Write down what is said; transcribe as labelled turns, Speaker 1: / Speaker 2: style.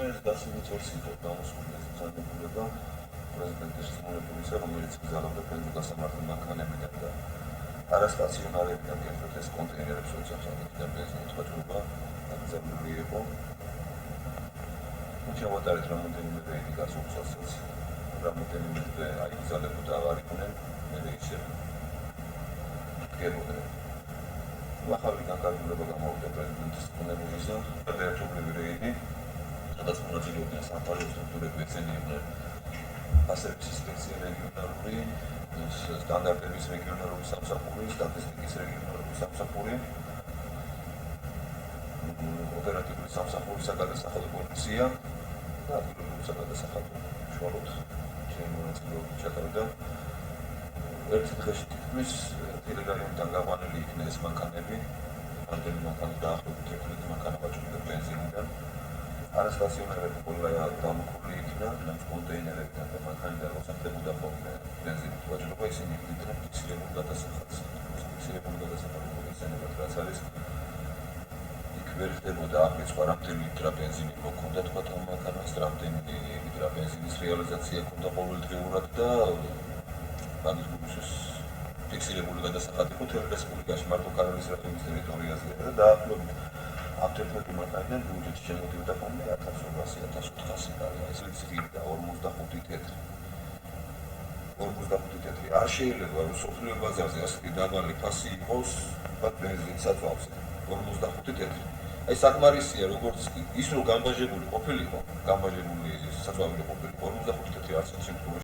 Speaker 1: ეს დასინერგიო გამოსული ძალებულება პრეზიდენტის მოებულისა, რომელიც გზავნიდა ბენზოგასამართლ მანქანებიდან და არასტაციონარებიდან კერძოდ ეს კონტეინერებს უწევს ამიტომ ბენზინის ვაჭრობა დაკრძალული იყო. ჩავატარეთ რამდენიმე რეიდი გასულსაც, რამდენიმე აიგზალებოდა აღარ იყვნენ, მე ისე დგებოდნენ. ახალი განკარგულება გამოვიდა პრეზიდენტის მოებულისა და ერთობლივი რეიდი, სადაც მონაწილეობდნენ სამთავრობო სტრუქტურები, ეცენიებდნენ ასების ინსპექცია რეგიონალური, სტანდარტების რეგიონალური სამსახური, სტატისტიკის რეგიონალური სამსახური, ოპერატიული სამსახური, საგადასახადო პოლიცია და ადგილობრივი საგადასახადო უშუალოდ ჩემი მონაწილეობით ჩატარდა. ერთი დღეში თითქმის ტელეგრამიდან გაყვანილი იქნა ეს მანქანები, რამდენი მანქანა დაახლოებით 11 მანქანა ვაჭრობდა ბენზინიდან. არასტაციონარები ყველა დამოკრული იქნა, კონტეინერებიდან და მანქანიდან მოსახდებოდა ხოლმე ბენზინის ვაჭრობა, ისინი იყვნენ ფიქსირებულ გადასახადს. ფიქსირებული გადასახადი ეცენებათ, რაც არის იქ ვერ ხდებოდა აღი სხვა რამდენი ლიტრა ბენზინი მოქონდა თქვათ ამ მანქანას, რამდენი ლიტრა ბენზინის რეალიზაცია ჰქონდა ყოველდღიურად და მაგის გულისხმობს ფიქსირებული გადასახადი იყო თელ რესპუბლიკაში მარტო კარალის რაიონის ტერიტორიაზე და დაახლოებით ამ 11 მანქანიდან ბიუჯეტში შემოდიოდა ხოლმე 1200-1400 დოლარი. ეს რიცხვი და 45 თეთრი. 45 თეთრი არ შეიძლება რომ სოფლიო ბაზარზე ასეთი დაბალი ფასი იყოს ბენზინის საწვავზე. 45 თეთრი. აი საკმარისია როგორც ის რომ გამბაჟებული ყოფილიყო, გამბაჟებული საწვავი ყოფილიყო 45 თეთრი არც ერთ შემთხვევაში